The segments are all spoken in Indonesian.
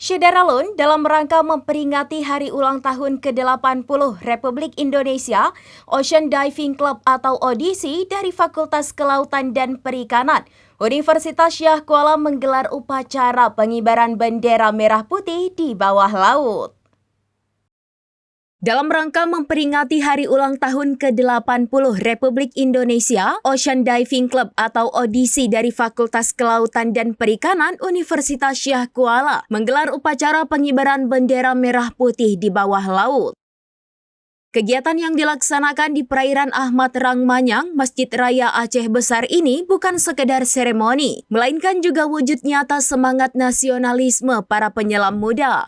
Syederalun dalam rangka memperingati hari ulang tahun ke-80 Republik Indonesia, Ocean Diving Club atau ODC dari Fakultas Kelautan dan Perikanan, Universitas Syah Kuala menggelar upacara pengibaran bendera merah putih di bawah laut. Dalam rangka memperingati hari ulang tahun ke-80 Republik Indonesia, Ocean Diving Club atau ODC dari Fakultas Kelautan dan Perikanan Universitas Syah Kuala menggelar upacara pengibaran bendera merah putih di bawah laut. Kegiatan yang dilaksanakan di perairan Ahmad Rangmanyang, Masjid Raya Aceh Besar ini bukan sekedar seremoni, melainkan juga wujud nyata semangat nasionalisme para penyelam muda.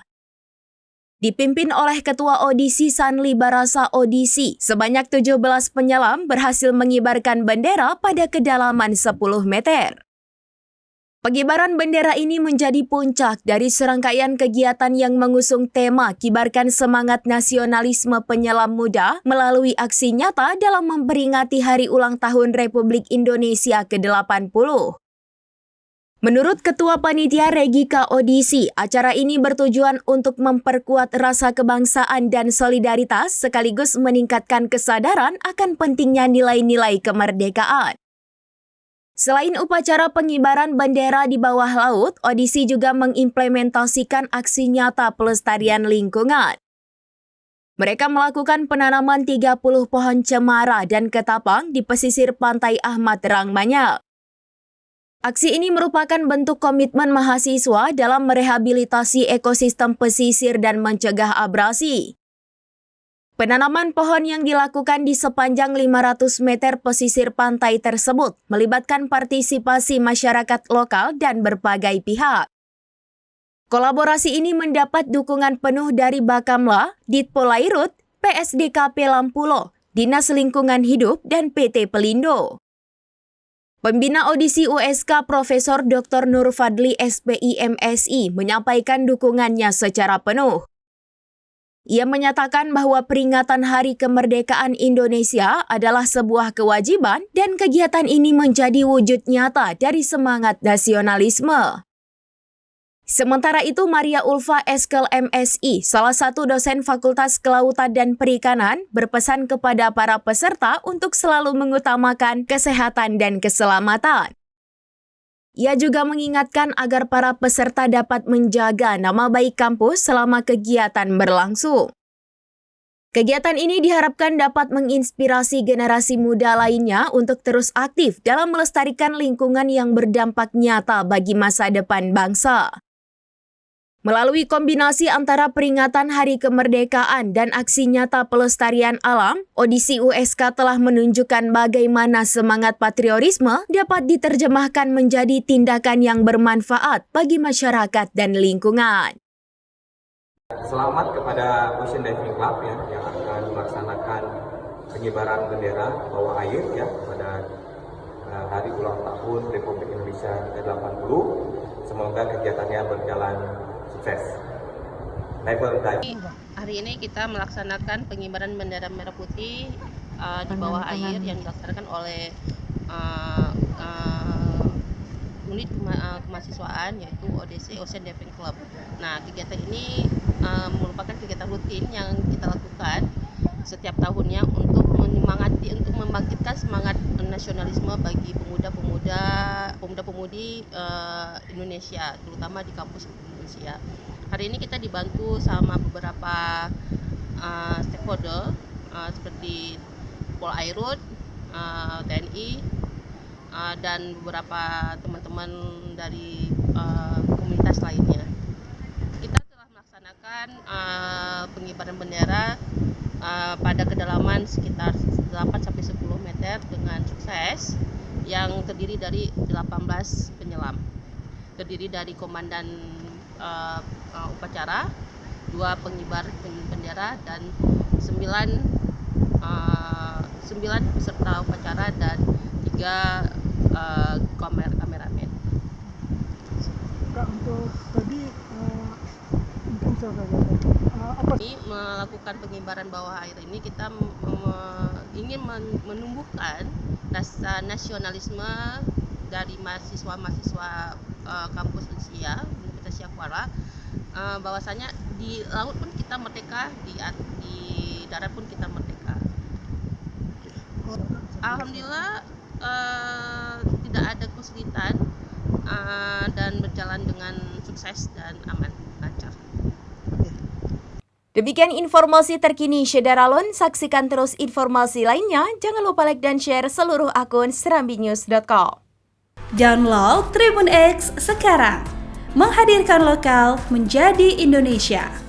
Dipimpin oleh Ketua Audisi Sanli Barasa Audisi, sebanyak 17 penyelam berhasil mengibarkan bendera pada kedalaman 10 meter. Pengibaran bendera ini menjadi puncak dari serangkaian kegiatan yang mengusung tema Kibarkan Semangat Nasionalisme Penyelam Muda melalui aksi nyata dalam memperingati Hari Ulang Tahun Republik Indonesia ke-80. Menurut Ketua Panitia Regika Audisi, acara ini bertujuan untuk memperkuat rasa kebangsaan dan solidaritas sekaligus meningkatkan kesadaran akan pentingnya nilai-nilai kemerdekaan. Selain upacara pengibaran bendera di bawah laut, Audisi juga mengimplementasikan aksi nyata pelestarian lingkungan. Mereka melakukan penanaman 30 pohon cemara dan ketapang di pesisir pantai Ahmad Rangmanyang. Aksi ini merupakan bentuk komitmen mahasiswa dalam merehabilitasi ekosistem pesisir dan mencegah abrasi. Penanaman pohon yang dilakukan di sepanjang 500 meter pesisir pantai tersebut melibatkan partisipasi masyarakat lokal dan berbagai pihak. Kolaborasi ini mendapat dukungan penuh dari Bakamla, Ditpolairut, PSDKP Lampulo, Dinas Lingkungan Hidup, dan PT Pelindo. Pembina Audisi USK Profesor Dr. Nur Fadli SPI MSI menyampaikan dukungannya secara penuh. Ia menyatakan bahwa peringatan Hari Kemerdekaan Indonesia adalah sebuah kewajiban dan kegiatan ini menjadi wujud nyata dari semangat nasionalisme. Sementara itu, Maria Ulfa Eskel MSI, salah satu dosen Fakultas Kelautan dan Perikanan, berpesan kepada para peserta untuk selalu mengutamakan kesehatan dan keselamatan. Ia juga mengingatkan agar para peserta dapat menjaga nama baik kampus selama kegiatan berlangsung. Kegiatan ini diharapkan dapat menginspirasi generasi muda lainnya untuk terus aktif dalam melestarikan lingkungan yang berdampak nyata bagi masa depan bangsa. Melalui kombinasi antara peringatan Hari Kemerdekaan dan aksi nyata pelestarian alam, Audisi USK telah menunjukkan bagaimana semangat patriotisme dapat diterjemahkan menjadi tindakan yang bermanfaat bagi masyarakat dan lingkungan. Selamat kepada Ocean Diving Club yang akan melaksanakan pengibaran bendera bawah air pada Hari Ulang Tahun Republik Indonesia ke-80. Semoga kegiatannya berjalan sukses. Hari ini kita melaksanakan pengibaran bendera merah putih di bawah air yang dilaksanakan oleh unit kemahasiswaan yaitu ODC Ocean Diving Club. Nah, kegiatan ini merupakan kegiatan rutin yang kita lakukan setiap tahunnya untuk membangkitkan semangat nasionalisme bagi pemuda-pemudi Indonesia, terutama di kampus Indonesia. Hari ini kita dibantu sama beberapa stakeholder seperti Polairut, TNI, dan beberapa teman-teman dari komunitas lainnya. Kita telah melaksanakan pengibaran bendera pada kedalaman sekitar 8-10 meter dengan sukses yang terdiri dari 18 penyelam. Terdiri dari komandan upacara, 2 pengibar bendera, dan 9 peserta upacara dan 3 kameramen. Untuk tadi mungkin Ini melakukan pengibaran bawah air ini kita ingin menumbuhkan rasa nasionalisme dari mahasiswa-mahasiswa kampus Universitas Syah Kuala bahwasanya di laut pun kita merdeka, di darat pun kita merdeka. Alhamdulillah tidak ada kesulitan dan berjalan dengan sukses dan aman, lancar. Demikian informasi terkini Syederalun. Saksikan terus informasi lainnya. Jangan lupa like dan share seluruh akun serambinews.com. Download Tribun X sekarang. Menghadirkan lokal menjadi Indonesia.